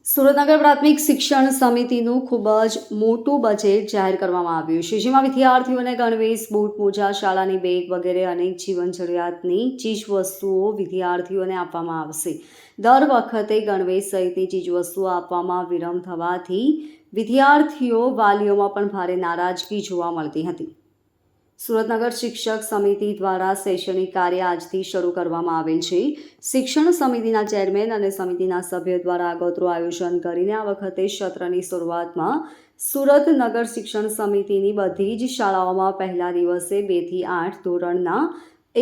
સુરતનગર પ્રાથમિક શિક્ષણ સમિતિનું ખૂબ જ મોટું બજેટ જાહેર કરવામાં આવ્યું છે, જેમાં વિદ્યાર્થીઓને ગણવેશ, બૂટ, મોજા, શાળાની બેગ વગેરે અનેક જીવન જરૂરિયાતની ચીજવસ્તુઓ વિદ્યાર્થીઓને આપવામાં આવશે. દર વખતે ગણવેશ સહિતની ચીજવસ્તુઓ આપવામાં વિલંબ થવાથી વિદ્યાર્થીઓ, વાલીઓમાં પણ ભારે નારાજગી જોવા મળતી હતી. સુરતનગર શિક્ષક સમિતિ દ્વારા શૈક્ષણિક કાર્ય આજથી શરૂ કરવામાં આવેલ છે. શિક્ષણ સમિતિના ચેરમેન અને સમિતિના સભ્યો દ્વારા આગોતરું આયોજન કરીને આ વખતે સત્રની શરૂઆતમાં સુરત નગર શિક્ષણ સમિતિની બધી જ શાળાઓમાં પહેલા દિવસે 2 થી 8 ધોરણના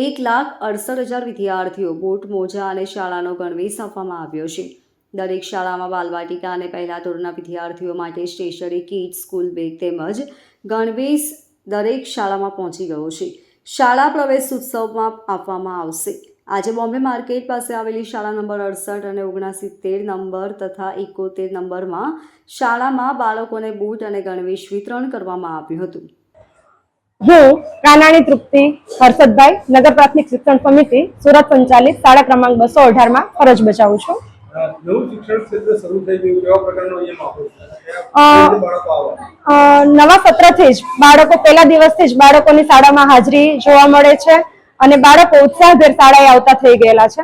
1,68,000 વિદ્યાર્થીઓ બૂટ, મોજા અને શાળાનો ગણવેશ આપવામાં આવ્યો છે. દરેક શાળામાં બાલવાટિકા અને પહેલા ધોરણના વિદ્યાર્થીઓ માટે સ્ટેશનરી કીટ, સ્કૂલ બેગ તેમજ ગણવેશ દરેક શાળામાં પહોંચી ગયો છે. શાળા પ્રવેશ ઉત્સવમાં આપવામાં આવશે. આજે બોમ્બે માર્કેટ પાસે આવેલી શાળા નંબર 68 અને 69 નંબર તથા 71 નંબરમાં શાળામાં બાળકોને બૂટ અને ગણવેશ વિતરણ કરવામાં આવ્યું હતું. હું કાનાણી તૃપ્તિ હર્ષદભાઈ, નગર પ્રાથમિક શિક્ષણ સમિતિ સુરત સંચાલિત શાળા ક્રમાંક 218 ફરજ બજાવું છું. નવું શિક્ષણ ક્ષેત્ર શરૂ થઈ ગયું, કેવા પ્રકારનો અહીંયા માહોલ છે? નવા સત્રથી જ બાળકો પહેલા દિવસથી જ બાળકોની શાળામાં હાજરી જોવા મળે છે અને બાળકો ઉત્સાહભેર શાળાએ આવતા થઈ ગયેલા છે.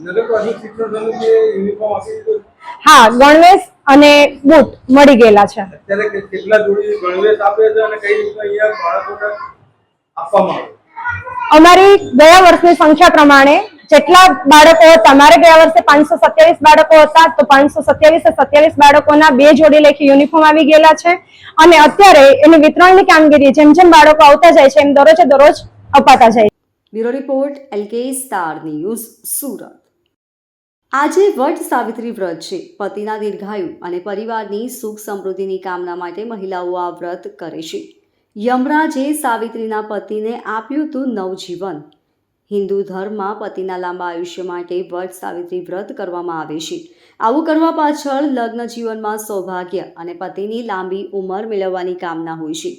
નગર પ્રાથમિક શિક્ષણ સમિતિએ યુનિફોર્મ આપી દીધું? હા, ગણવેશ અને બૂટ મળી ગયેલા છે. અત્યારે કેટલા જોડી ગણવેશ આપે છે અને કઈ રીતે અહીંયા બાળકોને આપવામાં આવે? અમારી ગયા વર્ષની સંખ્યા પ્રમાણે જેટલા બાળકો હતા, અમારે ગયા વર્ષે 527 બાળકો હતા, તો 527 બાળકોના 2 જોડી લેખી યુનિફોર્મ આવી ગયેલા છે અને અત્યારે એની વિતરણની કામગીરી જેમ જેમ બાળકો આવતા જાય છે એમ દરરોજ અપાતા જાય. Bureau report, LK star news, Surat. આજે વટ સાવિત્રી વ્રત છે. પતિના દીર્ઘાયુ અને પરિવારની સુખ સમૃદ્ધિની કામના માટે મહિલાઓ આ વ્રત કરે છે. યમરાજે સાવિત્રીના પતિને આપ્યું હતું નવજીવન. હિન્દુ ધર્મમાં પતિના લાંબા આયુષ્ય માટે વટ સાવિત્રી વ્રત કરવામાં આવે છે. આવું કરવા પાછળ લગ્ન જીવનમાં સૌભાગ્ય અને પતિની લાંબી ઉંમર મેળવવાની કામના હોય છે.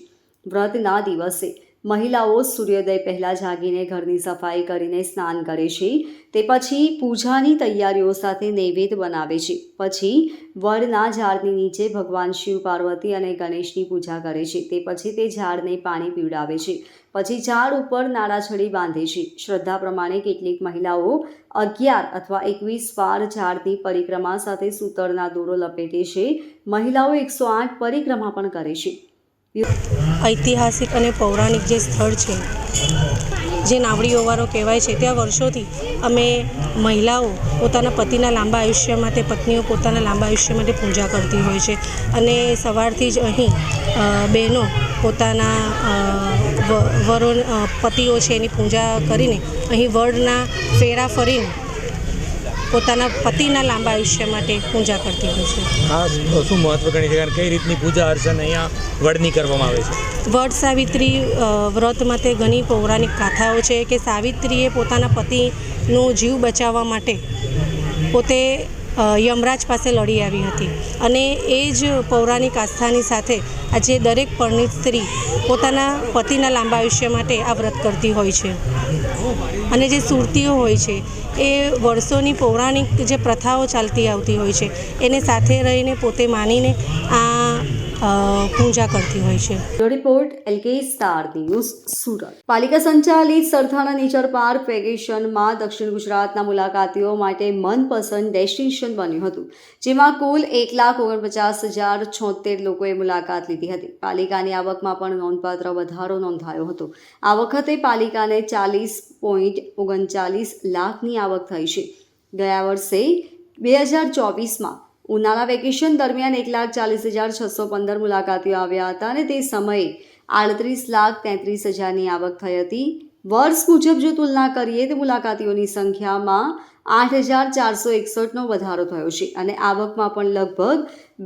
વ્રતના દિવસે મહિલાઓ સૂર્યોદય પહેલાં જાગીને ઘરની સફાઈ કરીને સ્નાન કરે છે. તે પછી પૂજાની તૈયારીઓ સાથે નૈવેદ્ય બનાવે છે. પછી વડના ઝાડની નીચે ભગવાન શિવ, પાર્વતી અને ગણેશની પૂજા કરે છે. તે પછી તે ઝાડને પાણી પીવડાવે છે. પછી ઝાડ ઉપર નાળાછડી બાંધે છે. શ્રદ્ધા પ્રમાણે કેટલીક મહિલાઓ 11 અથવા 21 વાર ઝાડની પરિક્રમા સાથે સૂતરના દોરો લપેટે છે. મહિલાઓ 108 પરિક્રમા પણ કરે છે. ઐતિહાસિક અને પૌરાણિક જે સ્થળ છે, જે નાવડીઓવાળો કહેવાય છે, ત્યાં વર્ષોથી અમે મહિલાઓ પોતાના પતિના લાંબા આયુષ્ય માટે, પત્નીઓ પોતાના લાંબા આયુષ્ય માટે પૂજા કરતી હોય છે અને સવારથી જ અહીં બહેનો પોતાના પતિઓ છે એની પૂજા કરીને અહીં વડના ફેરા ફરીને પોતાના પતિના લાંબા આયુષ્ય માટે પૂજા કરતી હોય છે. આ શું મહત્વ ગણી છે? કઈ રીતની પૂજા અર્ચના અહીંયા વડની કરવામાં આવે છે? વડ સાવિત્રી વ્રત માટે ઘણી પૌરાણિક ગાથાઓ છે કે સાવિત્રીએ પોતાના પતિનો જીવ બચાવવા માટે પોતે યમરાજ પાસે લડી આવી હતી અને એ જ પૌરાણિક આસ્થાની સાથે આજે દરેક પરણિત સ્ત્રી પોતાના પતિના લાંબા આયુષ્ય માટે આ વ્રત કરતી હોય છે. અને જે સુરતીઓ હોય છે એ વર્ષોની પૌરાણિક જે પ્રથાઓ ચાલતી આવતી હોય છે એને સાથે રહીને પોતે માનીને આ પૂજા કરતી હોય છે. Report, LK star news, Surat. પાલિકા સંચાલિત સરથાણા નેચર પાર્ક વેકેશનમાં દક્ષિણ ગુજરાતના મુલાકાતીઓ માટે મનપસંદ ડેસ્ટિનેશન બન્યું હતું, જેમાં કુલ 1,49,076 લોકોએ મુલાકાત લીધી હતી. પાલિકાની આવકમાં પણ નોંધપાત્ર વધારો નોંધાયો હતો. આ વખતે પાલિકાને 40.39 લાખની આવક થઈ છે. ગયા વર્ષે 2024માં ઉનાળા વેકેશન દરમિયાન 1,40,615 મુલાકાતીઓ આવ્યા હતા અને તે સમયે 38,33,000ની આવક થઈ હતી. વર્ષ મુજબ જો તુલના કરીએ તો મુલાકાતીઓની સંખ્યામાં 8,461નો વધારો થયો છે અને આવકમાં પણ લગભગ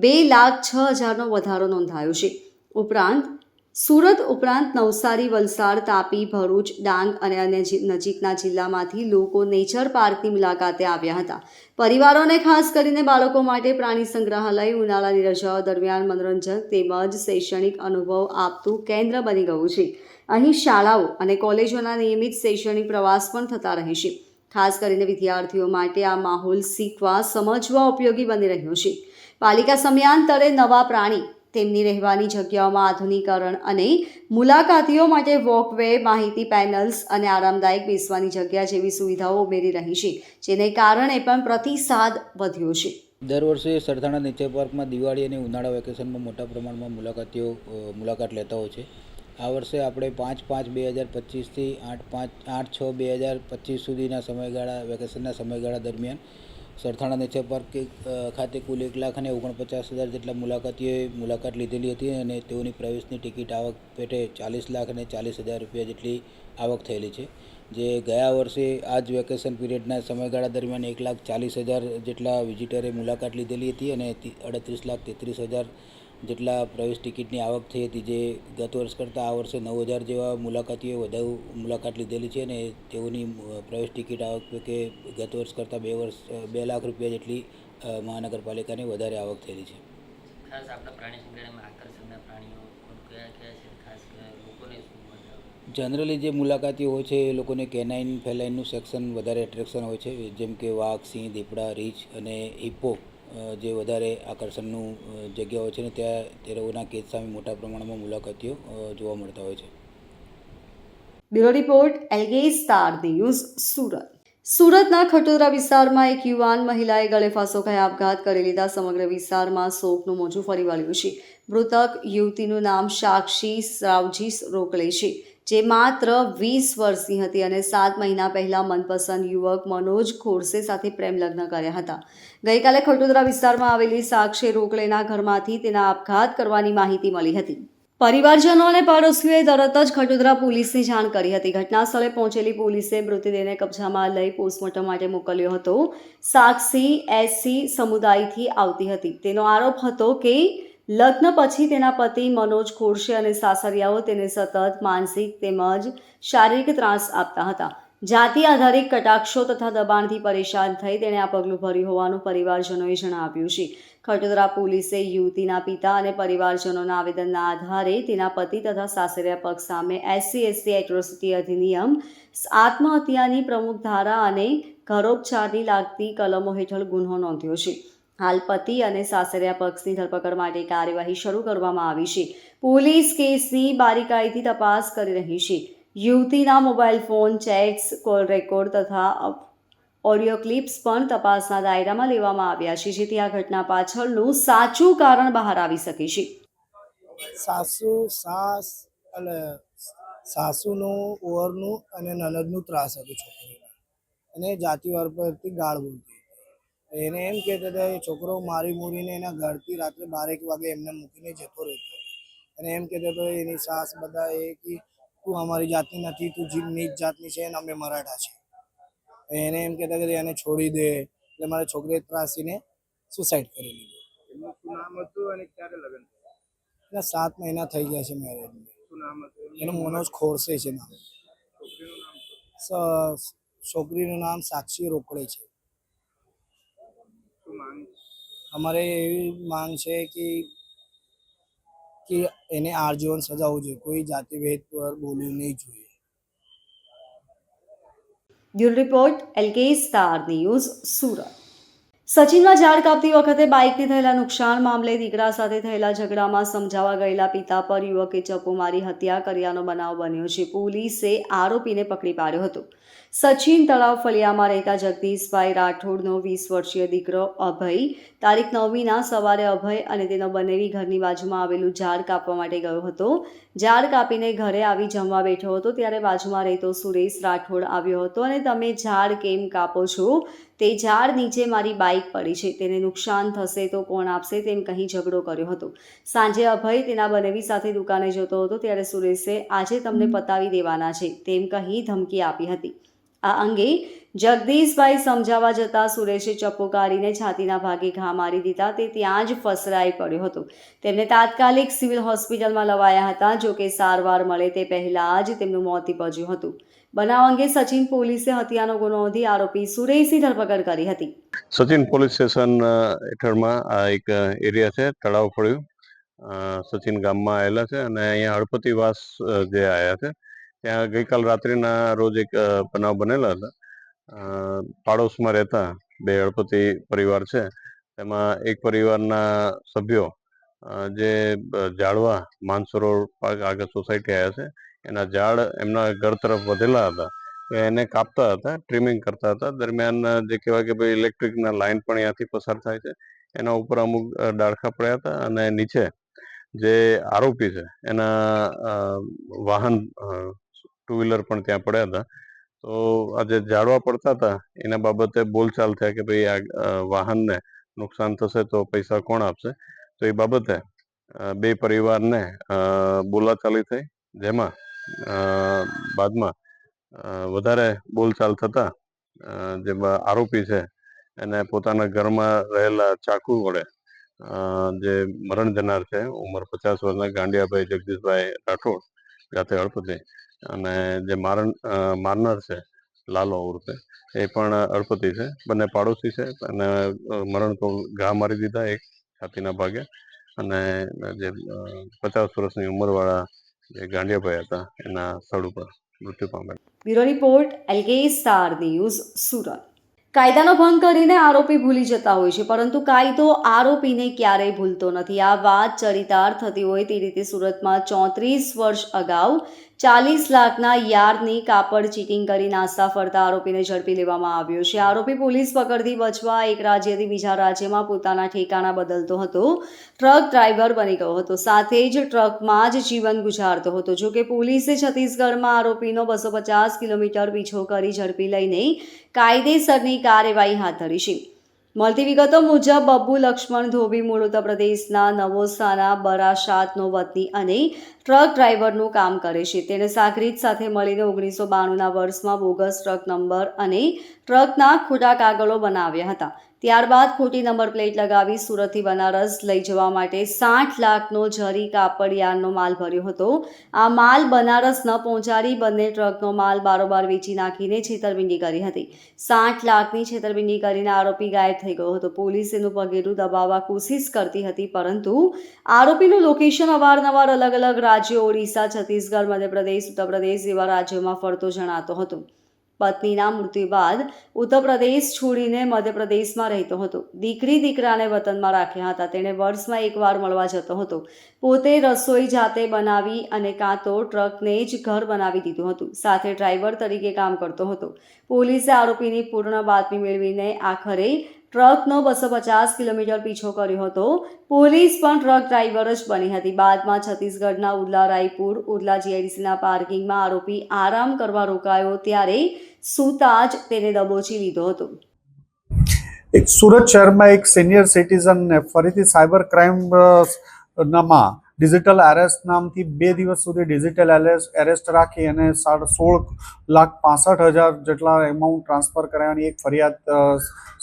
2,06,000નો વધારો નોંધાયો છે. ઉપરાંત સુરત ઉપરાંત નવસારી, વલસાડ, તાપી, ભરૂચ, ડાંગ અને અન્ય નજીકના જિલ્લામાંથી લોકો નેચર પાર્કની મુલાકાતે આવ્યા હતા. પરિવારોને ખાસ કરીને બાળકો માટે પ્રાણી સંગ્રહાલય ઉનાળાની રજાઓ દરમિયાન મનોરંજન તેમજ શૈક્ષણિક અનુભવ આપતું કેન્દ્ર બની ગયું છે. અહીં શાળાઓ અને કોલેજોના નિયમિત શૈક્ષણિક પ્રવાસ પણ થતા રહે છે. ખાસ કરીને વિદ્યાર્થીઓ માટે આ માહોલ શીખવા સમજવા ઉપયોગી બની રહ્યો છે. પાલિકા સમયાંતરે નવા પ્રાણી, તેમની રહેવાની જગ્યાઓમાં આધુનિકરણ અને મુલાકાતીઓ માટે વોકવે, માહિતી પેનલ્સ અને આરામદાયક બેસવાની જગ્યા જેવી સુવિધાઓ ઉમેરી રહી છે, જેને કારણે પણ પ્રતિસાદ વધ્યો છે. દર વર્ષે સરથાણા નેચર પાર્કમાં દિવાળી અને ઉનાળા વેકેશનમાં મોટા પ્રમાણમાં મુલાકાતીઓ મુલાકાત લેતા હોય છે. આ વર્ષે આપણે 5/5/2025થી 8/6/2025 સુધીના વેકેશનના સમયગાળા દરમિયાન સરથાણા નેચર પાર્ક ખાતે કુલ 1,49,000 જેટલા મુલાકાતીઓએ મુલાકાત લીધેલી હતી અને તેઓની પ્રવેશની ટિકિટ આવક પેટે 40,40,000 રૂપિયા જેટલી આવક થયેલી છે. જે ગયા વર્ષે આ જ વેકેશન પીરિયડના સમયગાળા દરમિયાન 1,40,000 જેટલા વિઝિટરે મુલાકાત લીધેલી હતી અને 38,33,000 જેટલા પ્રવેશ ટિકિટની આવક થઈ હતી. જે ગત વર્ષ કરતાં આ વર્ષે 9,000 જેવા મુલાકાતીઓએ વધુ મુલાકાત લીધેલી છે અને તેઓની પ્રવેશ ટિકિટ આવક કે ગત વર્ષ કરતાં 2 લાખ રૂપિયા જેટલી મહાનગરપાલિકાની વધારે આવક થયેલી છે. ખાસ આપણા પ્રાણી સંગ્રહાલયમાં આકર્ષણના પ્રાણીઓ કયા કયા છે? ખાસ લોકોને શું મજા આવે? જનરલી જે મુલાકાતીઓ હોય છે એ લોકોને કેનાઇન ફેલાઇનનું સેક્શન વધારે એટ્રેક્શન હોય છે, જેમ કે વાઘ, સિંહ, દીપડા, રીંછ અને હિપ્પો જે વધારે આકર્ષણનું જગ્યા હોય છે ને ત્યાં તે લોકોના કેદ સામે મોટા પ્રમાણમાં મુલાકાતીઓ જોવા મળતા હોય છે. Bureau report, LK star news, Surat. સુરતના ખટોદરા વિસ્તારમાં એક યુવાન મહિલાએ ગળેફાંસો ખાઈ આપઘાત કરી લીધા. સમગ્ર વિસ્તારમાં શોકનું મોજું ફરી વળ્યું છે. મૃતક યુવતીનું નામ સાક્ષી રાવજી રોકલે છે, જે માત્ર 20 વર્ષની હતી અને 7 મહિના પહેલા મનપસંદ યુવક મનોજ ખોરસે સાથે પ્રેમ લગ્ન કર્યા હતા. ગઈકાલે ખટોદરા વિસ્તારમાં આવેલી સાક્ષી રોકલેના ઘરમાંથી તેના આપઘાત કરવાની માહિતી મળી હતી. પરિવારજનો અને પાડોશીઓએ તરત જ ખટોદરા પોલીસને જાણ કરી હતી. ઘટના સ્થળે પહોંચેલી પોલીસે મૃતદેહને કબજામાં લઈ પોસ્ટમોર્ટમ માટે મોકલ્યો હતો. સાક્ષી SC સમુદાયથી આવતી હતી. તેનો આરોપ હતો કે લગ્ન પછી તેના પતિ મનોજ ખોરશે અને સાસરિયાઓ તેને સતત માનસિક તેમજ શારીરિક ત્રાસ આપતા હતા. જાતિ આધારિત કટાક્ષો તથા દબાણથી પરેશાન થઈ તેણે આ પગલું ભર્યું હોવાનું પરિવારજનોએ જણાવ્યું છે. ખટોદરા પોલીસે યુવતીના પિતા અને પરિવારજનોના આવેદનના આધારે તેના પતિ તથા સાસરિયા પક્ષ સામે SC/ST એટ્રોસિટી અધિનિયમ, આત્મહત્યાની પ્રમુખ ધારા અને ઘરોપચારની લાગતી કલમો હેઠળ ગુન્હો નોંધ્યો છે. હાલ પતિ અને સાસરિયા પક્ષની ધરપકડ માટે કાર્યવાહી શરૂ કરવામાં આવી છે. પોલીસ કેસની બારીકાઈથી તપાસ કરી રહી છે. યુવતીના mobile phone, chats, call record તથા ઓડિયો ક્લિપ્સ પણ તપાસના દાયરામાં લેવામાં આવ્યા છે, જેથી આ ઘટના પાછળનું સાચું કારણ બહાર આવી શકે છે. સાસુનું, ઓવરનું અને નનદનું ત્રાસ હતું છોકરીને, અને જાતિવાર પરથી ગાળ બોલતી હતી. એને એમ કહેતા હતા એ છોકરો મારી મૂરીને એના ઘરથી રાત્રે 12 વાગે એમને મૂકીને જતો રહેતો. અને એમ કહેતો હતો એની સાસ બધા એ કે તું અમારી જાતની નથી, તું નીચ જાતની છે અને અમે મરાઠા છે. એને એમ કહેતા કે એને છોડી દે. એટલે મારા છોકરીએ ત્રાસીને સુસાઇડ કરી લીધું. એમનું શું નામ હતું અને ક્યારે લગ્ન થયા? એના 7 મહિના થઈ ગયા છે મેરેજને. શું નામ હતું? એનું મનોજ ખોરસે છે નામ. છોકરીનું નામ? છોકરીનું નામ સાક્ષી રોકડે છે. શું માંગ? અમારે એવી માંગ છે કે એને આજીવન સજા હોવી જોઈએ, કોઈ જાતિભેદ પર બોલવું નહીં જોઈએ. Bureau report, LK star news, Surat. સચિનમાં ઝાડ કાપતી વખતે બાઇકને થયેલા નુકસાન મામલે દીકરા સાથે થયેલા ઝઘડામાં સમજાવવા ગયેલા પિતા પર યુવકે ચપ્પુ મારી હત્યા કર્યાનો બનાવ બન્યો છે. પોલીસે આરોપીને પકડી પાડ્યો હતો. સચિન તળાવ ફળિયામાં રહેતા જગદીશભાઈ રાઠોડનો 20 વર્ષીય દીકરો અભય તારીખ 9મીના સવારે અભય અને તેનો બનેવી ઘરની બાજુમાં આવેલું ઝાડ કાપવા માટે ગયો હતો. ઝાડ કાપીને ઘરે આવી જમવા બેઠો હતો ત્યારે બાજુમાં રહેતો સુરેશ રાઠોડ આવ્યો હતો અને તમે ઝાડ કેમ કાપો છો? તે ઝાડ નીચે મારી બાઇક પડી છે, તેને નુકસાન થશે તો કોણ આપશે તેમ કહી ઝઘડો કર્યો હતો. સાંજે અભય તેના બનેવી સાથે દુકાને જતો હતો ત્યારે સુરેશે આજે તમને પતાવી દેવાના છે તેમ કહી ધમકી આપી હતી. આ અંગે જગદીશભાઈ સમજાવવા જતાં સુરેશે ચપ્પુ કાઢીને છાતીના ભાગે ઘા મારી દીધા. તે ત્યાં જ ફસરાઈ પડ્યો હતો. તેમને તાત્કાલિક સિવિલ હોસ્પિટલમાં લવાયા હતા. જોકે સારવાર મળે તે પહેલાં જ તેમનું મોત નીપજ્યું હતું. બનાવ અંગે સચિન પોલીસે હત્યાનો ગુનો નોંધી આરોપી સુરેશની ધરપકડ કરી હતી. સચિન પોલીસ સ્ટેશન હેઠળમાં આ એક એરિયા છે, તળાવ ફળિયું. સચિન ગામમાં આવેલા છે અને અહીંયા હળપતિવાસ જે આવ્યા છે ત્યાં ગઈકાલ રાત્રિના રોજ એક બનાવ બનેલા હતા. પાડોશમાં રહેતા બે અળપતિ પરિવાર છે. તેમાં એક પરિવારના સભ્યો જે ઝાડવા માનસરોવર પાર્ક આગળ સોસાયટી આવ્યા છે એના ઝાડ એમના ઘર તરફ વધેલા હતા, એને કાપતા હતા, ટ્રીમિંગ કરતા હતા. દરમિયાન જે કહેવાય કે ભાઈ ઇલેક્ટ્રિકના લાઇન પણ ત્યાંથી પસાર થાય છે, એના ઉપર અમુક ડાળખા પડ્યા હતા અને નીચે જે આરોપી છે એના વાહન ટુ વ્હીલર પણ ત્યાં પડ્યા હતા. તો આ જે ઝાડવા પડતા હતા એના બાબતે બોલચાલ થયા કે ભાઈ આ વાહનને નુકસાન થશે તો પૈસા કોણ આપશે. તો એ બાબતે બે પરિવારને બોલાચાલી થઈ, જેમાં બાદમાં વધારે બોલચાલ થતા જે આરોપી છે એને પોતાના ઘરમાં રહેલા ચાકુ વડે જે મરણ જનાર છે ઉંમર 50 વર્ષના ગાંડિયાભાઈ જગદીશભાઈ રાઠોડ જાતે અળપતિ, અને જે મારનાર છે લાલો ઉર્ફે એ પણ અળપતિ છે, બંને પાડોશી છે. અને મરણ તો ઘા મારી દીધા એક છાતીના ભાગે, અને જે 50 વર્ષની ઉંમરવાળા જે ગાંડિયાભાઈ હતા એના સ્થળ ઉપર મૃત્યુ પામ્યા. Bureau report LK star news Surat. કાયદાનો ભંગ કરીને આરોપી ભૂલી જતા હોય છે, પરંતુ કાયદો આરોપીને ક્યારેય ભૂલતો નથી. આ વાત ચરિતાર્થ થતી હોય તે રીતે સુરતમાં 34 વર્ષ અગાઉ 40 લાખના યાર્ડની કાપડ ચીટિંગ કરી નાસ્તા ફરતા આરોપીને ઝડપી લેવામાં આવ્યો છે. આરોપી પોલીસ પકડથી બચવા એક રાજ્યથી બીજા રાજ્યમાં પોતાના ઠેકાણા બદલતો હતો. ટ્રક ડ્રાઈવર બની ગયો હતો, સાથે જ ટ્રકમાં જ જીવન ગુજારતો હતો. જોકે પોલીસે છત્તીસગઢમાં આરોપીનો 250 કિલોમીટર પીછો કરી ઝડપી લઈને કાયદેસરની કાર્યવાહી હાથ ધરી છે. મળતી વિગતો મુજબ બબ્બુ લક્ષ્મણ ધોબી મૂળ ઉત્તર પ્રદેશના નવોસાના બરાસાતનો વતની અને ટ્રક ડ્રાઈવરનું કામ કરે છે. તેણે સાગરીત સાથે મળીને 1992ના વર્ષમાં બોગસ ટ્રક નંબર અને ટ્રકના ખોટા કાગળો બનાવ્યા હતા. ત્યારબાદ ખોટી નંબર પ્લેટ લગાવી સુરતથી બનારસ લઈ જવા માટે 60 લાખનો જરી કાપડ યાર્ડનો માલ ભર્યો હતો. આ માલ બનારસ ન પહોંચાડી બંને ટ્રકનો માલ બારોબાર વેચી નાખીને છેતરપિંડી કરી હતી. 60 લાખની છેતરપિંડી કરીને આરોપી ગાયબ થઈ ગયો હતો. પોલીસ એનું પગેરું દબાવવા કોશિશ કરતી હતી, પરંતુ આરોપીનું લોકેશન અવારનવાર અલગ અલગ રાજ્યો ઓડિશા, છત્તીસગઢ, મધ્યપ્રદેશ, ઉત્તર પ્રદેશ જેવા રાજ્યોમાં ફરતો જણાતો હતો. પત્નીના મૃત્યુ બાદ ઉત્તર પ્રદેશ છોડીને મધ્યપ્રદેશમાં રહેતો હતો. દીકરાને વતનમાં રાખ્યા હતા. તેણે વર્ષમાં એકવાર મળવા જતો હતો. પોતે રસોઈ જાતે બનાવી અને કાં તો ટ્રકને જ ઘર બનાવી દીધું હતું. સાથે ડ્રાઈવર તરીકે કામ કરતો હતો. પોલીસે આરોપીની પૂર્ણ બાતમી મેળવીને આખરે ટ્રકનો 250 કિલોમીટર પીછો કર્યો હતો. પોલીસ પણ ટ્રક ડ્રાઈવર જ બની હતી. બાદમાં છત્તીસગઢના ઉર્લા રાયપુર ઉર્લા જીઆઈડીસીના પાર્કિંગમાં આરોપી આરામ કરવા રોકાયો, ત્યારે સૂતા જ તેને દબોચી લીધો હતો. એક સુરત શહેરમાં એક સિનિયર સિટીઝનને ફરીથી સાયબર ક્રાઇમ નામાં ડિજિટલ એરેસ્ટ નામથી 2 દિવસ સુધી ડિજિટલ એરેસ્ટ રાખી અને 16,65,000 જેટલા એમાઉન્ટ ટ્રાન્સફર કરાવવાની એક ફરિયાદ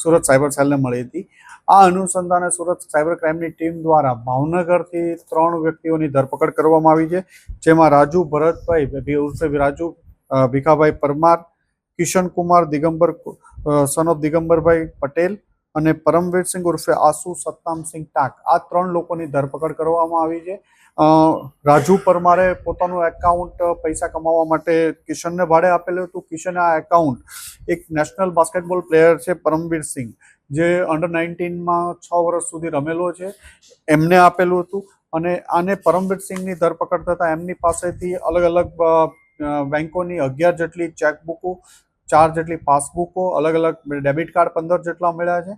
સુરત સાયબર સેલને મળી હતી. આ અનુસંધાને સુરત સાયબર ક્રાઇમની ટીમ દ્વારા ભાવનગરથી 3 વ્યક્તિઓની ધરપકડ કરવામાં આવી છે, જેમાં રાજુ ભરતભાઈ ઉર્ફે રાજુ ભીખાભાઈ પરમાર, કિશન કુમાર દિગંબર સન ઓફ દિગંબરભાઈ પટેલ અને પરમવીરસિંહ ઉર્ફે આસુ સત્તામસિંહ ટાક, આ 3 લોકોની ધરપકડ કરવામાં આવી છે. રાજુ પરમારે પોતાનું એકાઉન્ટ પૈસા કમાવા માટે કિશનને ભાડે આપેલું હતું. કિશને આ એકાઉન્ટ એક નેશનલ બાસ્કેટબોલ પ્લેયર છે પરમવીરસિંહ, જે અંડર 19માં 6 વર્ષ સુધી રમેલો છે, એમને આપેલું હતું. અને આને પરમવીરસિંહની ધરપકડ થતાં એમની પાસેથી અલગ અલગ બેંકોની 11 જેટલી ચેકબુકો, 4 જેટલી પાસબુકો, અલગ અલગ ડેબિટ કાર્ડ 15 જેટલા મળ્યા છે.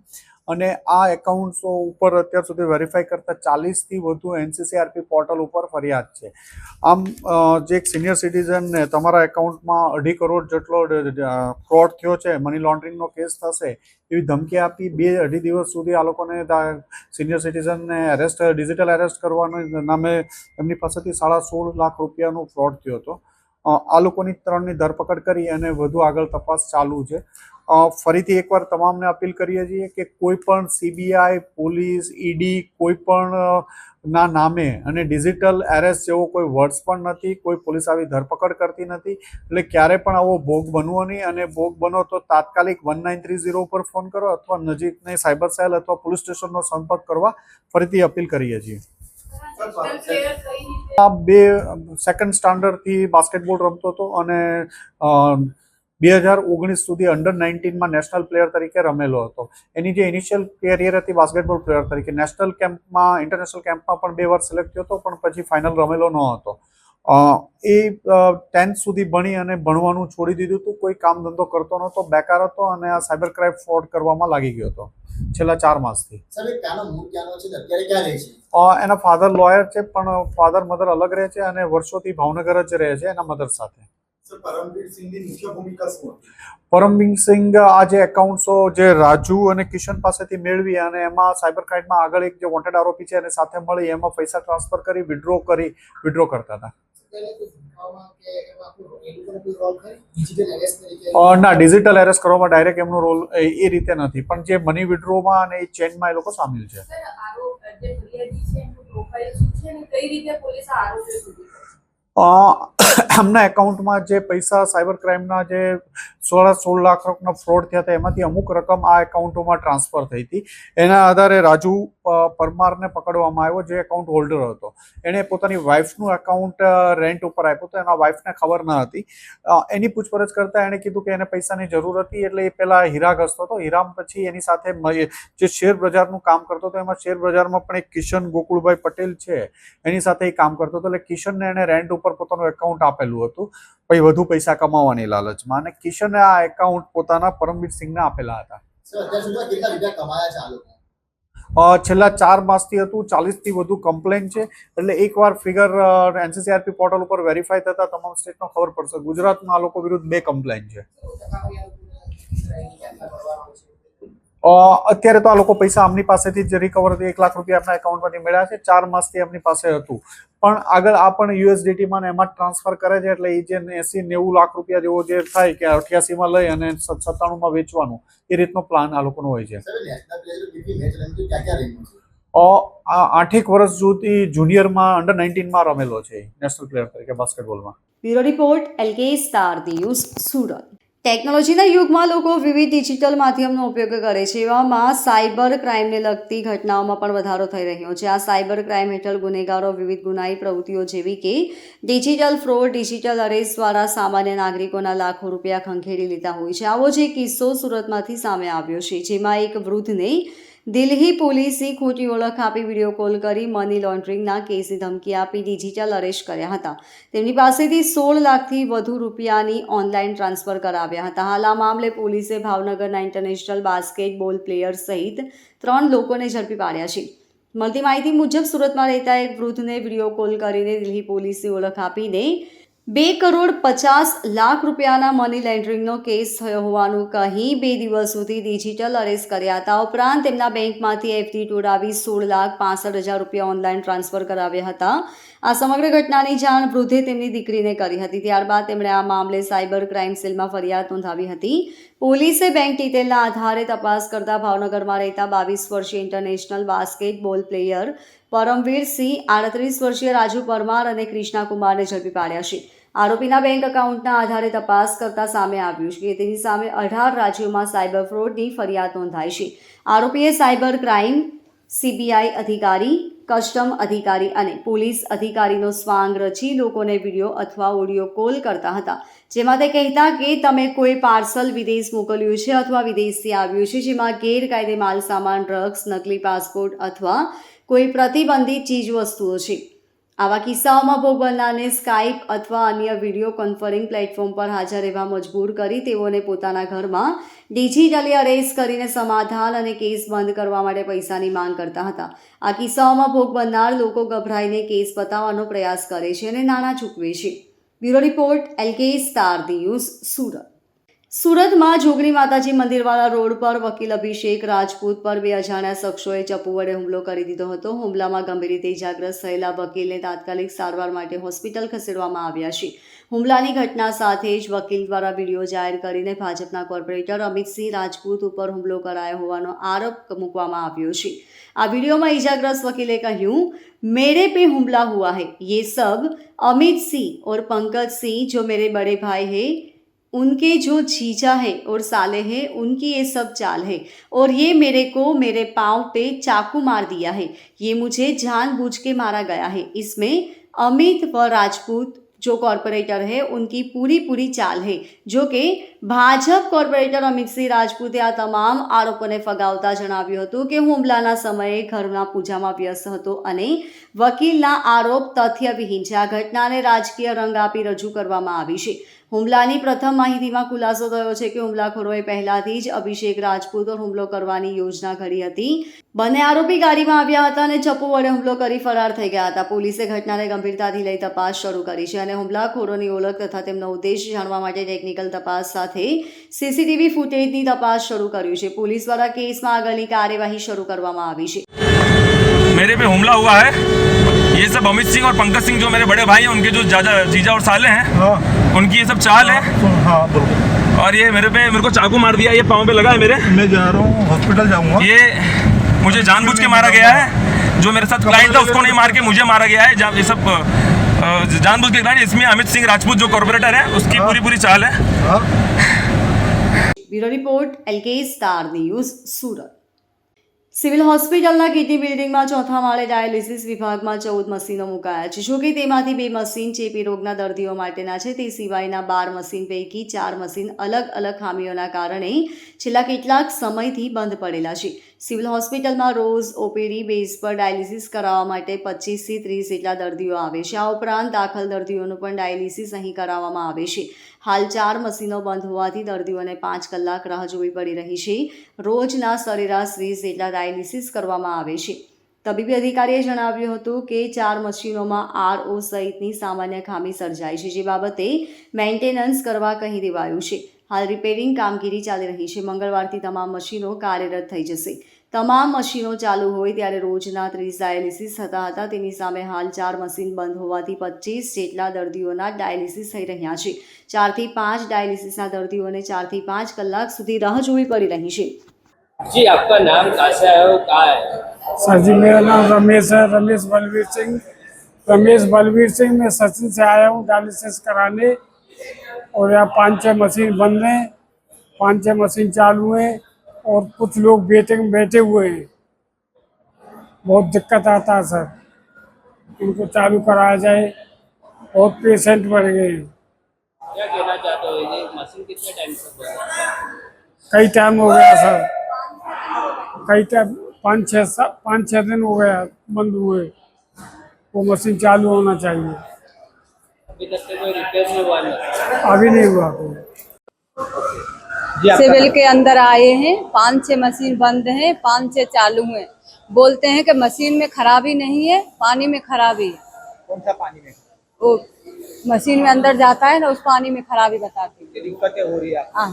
અને આ એકાઉન્ટ્સો ઉપર અત્યાર સુધી વેરીફાઈ કરતા 40થી વધુ NCCRP પોર્ટલ ઉપર ફરિયાદ છે. આમ જે એક સિનિયર સિટીઝનને તમારા એકાઉન્ટમાં 2.5 કરોડ જેટલો ફ્રોડ થયો છે, મની લોન્ડરિંગનો કેસ થશે એવી ધમકી આપી 2-2.5 દિવસ સુધી આ લોકોને સિનિયર સિટીઝનને ડિજિટલ એરેસ્ટ કરવાના નામે એમની પાસેથી 16.5 લાખ રૂપિયાનો ફ્રોડ થયો હતો. આ લોકોની 3ની ધરપકડ કરી અને વધુ આગળ તપાસ ચાલુ છે. ફરીથી એકવાર તમામને અપીલ કરીએ છીએ કે કોઈ પણ CBI, પોલીસ, ED કોઈ પણ ના નામે અને ડિજિટલ એરેસ્ટ જેવો કોઈ વર્ડ્સ પણ નથી, કોઈ પોલીસ આવી ધરપકડ કરતી નથી. એટલે ક્યારે પણ આવો ભોગ બનવો નહીં, અને ભોગ બનો તો તાત્કાલિક 1930 ઉપર ફોન કરો અથવા નજીકની સાયબર સેલ અથવા પોલીસ સ્ટેશનનો સંપર્ક કરવા ફરીથી અપીલ કરીએ છીએ. આ 2 સેકન્ડ સ્ટાન્ડર્ડથી બાસ્કેટબોલ રમતો હતો અને 2019 સુધી અંડર-19માં નેશનલ પ્લેયર તરીકે રમેલો હતો. એની જે ઇનિશિયલ કેરિયર હતી બાસ્કેટબોલ પ્લેયર તરીકે, નેશનલ કેમ્પમાં, ઇન્ટરનેશનલ કેમ્પમાં પણ 2 વાર સિલેક્ટ થયો હતો, પણ પછી ફાઇનલ રમેલો ન હતો. એ 10th સુધી ભણી અને ભણવાનું છોડી દીધું હતું, કોઈ કામ ધંધો કરતો નહોતો, બેકાર હતો અને આ સાયબર ક્રાઇમ ફ્રોડ કરવામાં લાગી ગયો હતો છેલ્લા 4 માસથી. એના ફાધર લોયર છે, પણ ફાધર મધર અલગ રહે છે અને વર્ષોથી ભાવનગર જ રહે છે એના મધર સાથે. પરમવીર સિંહ આ જે એકાઉન્ટ્સો જે રાજુ અને કિશન પાસેથી મેળવી અને એમાં સાયબર ક્રાઇમમાં આગળ એક જે વોન્ટેડ આરોપી છે એને સાથે મળી એમાં પૈસા ટ્રાન્સફર કરી વિડ્રો કરતા હતા. ના, ડિજિટલ એરેસ્ટ કરવામાં ડાયરેક્ટ એમનો રોલ એ રીતે નથી, પણ જે મની વિડ્રોમાં અને એ ચેનમાં એ લોકો સામેલ છે. એમના એકાઉન્ટમાં જે પૈસા સાયબર ક્રાઇમના જે 16 લાખના ફ્રોડ થયા હતા એમાંથી અમુક રકમ આ એકાઉન્ટોમાં ટ્રાન્સફર થઈ હતી. એના આધારે રાજુ પરમારને પકડવામાં આવ્યો, જે એકાઉન્ટ હોલ્ડર હતો. એણે પોતાની વાઇફનું એકાઉન્ટ રેન્ટ ઉપર આપ્યું હતું, એના વાઇફને ખબર ન હતી. એની પૂછપરછ કરતા એણે કીધું કે એને પૈસાની જરૂર હતી, એટલે એ પહેલા હીરા ઘસતો હતો. હીરામ પછી એની સાથે જે શેર બજારનું કામ કરતો હતો, એમાં શેર બજારમાં પણ એક કિશન ગોકુળભાઈ પટેલ છે, એની સાથે એ કામ કરતો હતો. એટલે કિશનને એણે રેન્ટ ઉપર પોતાનું એકાઉન્ટ આપેલું હતું, પછી વધુ પૈસા કમાવાની લાલચમાં, અને કિશને આ એકાઉન્ટ પોતાના પરમવીર સિંહને આપેલા હતા. છેલ્લા 4 માસથી હતું, 40થી વધુ કમ્પ્લેન છે. એટલે એકવાર ફિગર NCCRP પોર્ટલ ઉપર વેરીફાઈ થતા તમામ સ્ટેટનો ખબર પડશે. ગુજરાતમાં આ લોકો વિરુદ્ધ 2 કમ્પ્લેન છે. અત્યારે તો આ લોકો પૈસા આમની પાસેથી જ રિકવર 1 લાખ રૂપિયા આપણા એકાઉન્ટમાંથી મળ્યા છે. 4 માસથી એમની પાસે હતું, પણ આગળ આ પણ USDTમાં એમાં જ ટ્રાન્સફર કરે છે. એટલે એ જે 80-90 લાખ રૂપિયા જેવો જે થાય કે 88માં લઈ અને 97માં વેચવાનું, એ રીતનો પ્લાન આ લોકોનો હોય છે. 8 વર્ષ સુધી જુનિયરમાં અંડર-19માં રમેલો છે નેશનલ પ્લેયર તરીકે બાસ્કેટબોલમાં. Bureau report LK star news, Surat. ટેકનોલોજીના યુગમાં લોકો વિવિધ ડિજિટલ માધ્યમનો ઉપયોગ કરે છે. એવામાં સાયબર ક્રાઇમને લગતી ઘટનાઓમાં પણ વધારો થઈ રહ્યો છે. આ સાયબર ક્રાઇમ હેઠળ ગુનેગારો વિવિધ ગુનાહી પ્રવૃત્તિઓ જેવી કે ડિજિટલ ફ્રોડ, ડિજિટલ અરેસ્ટ દ્વારા સામાન્ય નાગરિકોના લાખો રૂપિયા ખંખેરી લેતા હોય છે. આવો જ એક કિસ્સો સુરતમાંથી સામે આવ્યો છે, જેમાં એક વૃદ્ધને દિલ્હી પોલીસે ખોટી ઓળખ આપી વિડીયો કોલ કરી મની લોન્ડરિંગના કેસની ધમકી આપી ડિજિટલ અરેસ્ટ કર્યા હતા. તેમની પાસેથી 16 લાખથી વધુ રૂપિયાની ઓનલાઈન ટ્રાન્સફર કરાવ્યા હતા. હાલ આ મામલે પોલીસે ભાવનગરના ઇન્ટરનેશનલ બાસ્કેટબોલ પ્લેયર સહિત 3 લોકોને ઝડપી પાડ્યા છે. મળતી માહિતી મુજબ સુરતમાં રહેતા એક વૃદ્ધને વિડીયો કોલ કરીને દિલ્હી પોલીસની ઓળખ આપીને 2,50 લાખ રૂપિયાના મની લોન્ડરિંગનો કેસ થયો હોવાનું કહી 2 દિવસ સુધી ડિજિટલ અરેસ્ટ કર્યા હતા. ઉપરાંત તેમના બેંકમાંથી FD તોડાવી 16,65,000 રૂપિયા ઓનલાઈન ટ્રાન્સફર કરાવ્યા હતા. આ સમગ્ર ઘટનાની જાણ વૃદ્ધે તેમની દીકરીને કરી હતી. ત્યારબાદ તેમણે આ મામલે સાયબર ક્રાઇમ સેલમાં ફરિયાદ નોંધાવી હતી. પોલીસે બેંક ડિટેલના આધારે તપાસ કરતા ભાવનગરમાં રહેતા 22 વર્ષીય ઇન્ટરનેશનલ બાસ્કેટબોલ પ્લેયર પરમવીર સિંહ, 38 વર્ષીય રાજુ પરમાર અને ક્રિષ્ના કુમારને ઝડપી પાડ્યા છે. આરોપીના બેંક એકાઉન્ટના આધારે તપાસ કરતા સામે આવ્યું છે કે તેની સામે 18 રાજ્યોમાં સાયબર ફ્રોડની ફરિયાદ નોંધાઈ છે. આરોપીએ સાયબર ક્રાઇમ, CBI અધિકારી, કસ્ટમ અધિકારી અને પોલીસ અધિકારીનો સ્વાંગ રચી લોકોને વિડીયો અથવા ઓડિયો કોલ કરતા હતા, જેમાં તે કહેતા કે તમે કોઈ પાર્સલ વિદેશ મોકલ્યું છે અથવા વિદેશથી આવ્યું છે, જેમાં ગેરકાયદે માલ સામાન, ડ્રગ્સ, નકલી પાસપોર્ટ અથવા કોઈ પ્રતિબંધિત ચીજ વસ્તુઓ છે. આવા કિસ્સાઓમાં ભોગ બનનારને સ્કાઇપ અથવા અન્ય વિડીયો કોન્ફરન્સિંગ પ્લેટફોર્મ પર હાજર રહેવા મજબૂર કરી તેઓને પોતાના ઘરમાં ડિજિટલી અરેસ્ટ કરીને સમાધાન અને કેસ બંધ કરવા માટે પૈસાની માંગ કરતા હતા. આ કિસ્સાઓમાં ભોગ બનનાર લોકો ગભરાઈને કેસ પતાવવાનો પ્રયાસ કરે છે અને નાણાં ચૂકવે છે. Bureau report LK star news, Surat. સુરતમાં જોગણી માતાજી મંદિરવાળા રોડ પર વકીલ અભિષેક રાજપૂત પર 2 અજાણ્યા શખ્સોએ ચપ્પુ વડે હુમલો કરી દીધો હતો. હુમલામાં ગંભીર રીતે ઇજાગ્રસ્ત થયેલા વકીલને તાત્કાલિક સારવાર માટે હોસ્પિટલ ખસેડવામાં આવ્યા છે. હુમલાની ઘટના સાથે જ વકીલ દ્વારા વિડીયો જાહેર કરીને ભાજપના કોર્પોરેટર અમિતસિંહ રાજપૂત ઉપર હુમલો કરાયો હોવાનો આરોપ મૂકવામાં આવ્યો છે. આ વિડીયોમાં ઇજાગ્રસ્ત વકીલે કહ્યું, मेरे पे हुमला हुआ है, ये सब अमित सिंह और पंकज सिंह जो मेरे बड़े भाई हैं, उनके जो जीजा है और साले हैं, उनकी ये सब चाल है और ये मेरे को मेरे पाँव पे चाकू मार दिया है. ये मुझे जानबूझ के मारा गया है. इसमें अमित व राजपूत जो कॉरपोरेटर है उनकी पूरी चाल है, जो कि ભાજપ કોર્પોરેટર અમિતસિંહ રાજપૂતે આ તમામ આરોપોને ફગાવતા જણાવ્યું હતું કે હુમલાના સમયે ઘરના પૂજામાં વ્યસ્ત હતો અને વકીલના આરોપ તથ્યવિહીન છે. આ ઘટનાને રાજકીય રંગ આપી રજૂ કરવામાં આવી છે. હુમલાની પ્રથમ માહિતીમાં ખુલાસો થયો છે કે હુમલાખોરોએ પહેલાથી જ અભિષેક રાજપૂત પર હુમલો કરવાની યોજના ઘડી હતી. બંને આરોપી ગાડીમાં આવ્યા હતા અને ચપ્પુ વડે હુમલો કરી ફરાર થઈ ગયા હતા. પોલીસે ઘટનાને ગંભીરતાથી લઈ તપાસ શરૂ કરી છે અને હુમલાખોરોની ઓળખ તથા તેમનો ઉદ્દેશ જાણવા માટે ટેકનિકલ તપાસ સાથે સીસીટીવી ફૂટેજની તપાસ શરૂ કર્યું છે. પોલીસ દ્વારા કેસમાં આગળની કાર્યવાહી શરૂ કરવામાં આવી છે. मेरे पे हमला हुआ है, ये सब अमित सिंह और पंकज सिंह जो मेरे बड़े भाई हैं, उनके जो जीजा और साले हैं, उनकी ये सब चाल है. और ये मेरे को चाकू मार दिया, ये पाँव पे लगा है मेरे. मैं जा रहा हूँ, हॉस्पिटल जाऊँगा. ये मुझे जानबूझ के मारा गया है. जो मेरे साथ क्लाइंट था उसको नहीं मार के मुझे मारा गया है. ये सब जानबूझ के क्लाइंट. इसमें अमित सिंह राजपूत जो कॉर्पोरेटर है, उसकी पूरी चाल है. Bureau report LK star news, Surat. Civil હોસ્પિટલના કિડની બિલ્ડિંગમાં ચોથા માળે ડાયાલિસિસ વિભાગમાં 14 મશીનો મુકાયા છે. જોકે તેમાંથી 2 મશીન ચેપી રોગના દર્દીઓ માટેના છે. તે સિવાયના 12 મશીન પૈકી 4 મશીન અલગ ખામીઓના કારણે છેલ્લા કેટલાક સમયથી બંધ પડેલા છે. સિવિલ હોસ્પિટલમાં રોજ ઓપીડી બેઝ પર ડાયાલિસિસ કરાવવા માટે 25 થી 30 જેટલા દર્દીઓ આવે છે. આ ઉપરાંત દાખલ દર્દીઓનું પણ ડાયાલિસિસ અહીં કરાવવામાં આવે છે. હાલ 4 મશીનો બંધ હોવાથી દર્દીઓને 5 કલાક રાહ જોવી પડી રહી છે. રોજના સરેરાશ 20 જેટલા ડાયાલિસિસ કરવામાં આવે છે. તબીબી અધિકારીએ જણાવ્યું હતું કે 4 મશીનોમાં RO સહિતની સામાન્ય ખામી સર્જાઈ છે, જે બાબતે મેન્ટેનન્સ કરવા કહી દેવાયું છે. હાલ રિપેરિંગ કામગીરી ચાલી રહી છે. મંગળવારથી તમામ મશીનો કાર્યરત થઈ જશે. તમામ મશીનો ચાલુ હોય ત્યારે રોજના 30 ડાયાલિસિસ થતા હતા. તેની સામે હાલ 4 મશીન બંધ હોવાથી 25 જેટલા દર્દીઓના ડાયાલિસિસ થઈ રહ્યા છે. 4 થી 5 ડાયાલિસિસના दर्दियों 4 થી 5 कलाक સુધી राह જોવી पड़ी रही है. जी, आपका नाम कहाँ से है और कहाँ है? सर जी, मेरा नाम रमेश है, रमेश बलवीर सिंह. मैं सचिन से आया हूँ डायलिसिस कराने. और यहाँ 5-6 मशीन बंद हैं, 5-6 मशीन चालू हैं और कुछ लोग बैठे हुए हैं. बहुत दिक्कत आता है सर, इनको चालू कराया जाए. बहुत पेशेंट बढ़ गए हैं. क्या कहना चाहते हो? ये मशीन कितने टाइम से बंद है? कई टाइम हो गया सर, कई टाइम 5-6 दिन हो गया बंद हुए. वो मशीन चालू होना चाहिए. अभी तक से कोई रिपेयर नहीं हुआ है? अभी नहीं हुआ कोई. सिविल के अंदर आए हैं, 5-6 मशीन बंद हैं, 5-6 चालू हैं. बोलते हैं कि मशीन में खराबी नहीं है, पानी में खराबी है. कौन सा पानी में? वो मशीन में अंदर जाता है ना, उस पानी में खराबी बताती है. दिक्कतें हो रही है? हाँ,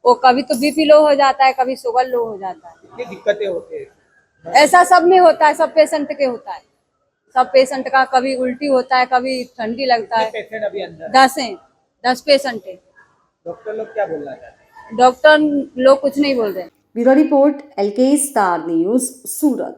वो कभी तो BP लो हो जाता है, कभी शुगर लो हो जाता है. कितनी दिक्कतें होती है? ऐसा सब में होता है, सब पेशेंट के होता है. सब पेशेंट का कभी उल्टी होता है, कभी ठंडी लगता है. पेशेंट अभी अंदर 10 पेशेंट है. डॉक्टर लोग क्या बोल रहा है? डॉक्टर लोग कुछ नहीं बोल रहे. Bureau report LK star news, सूरत.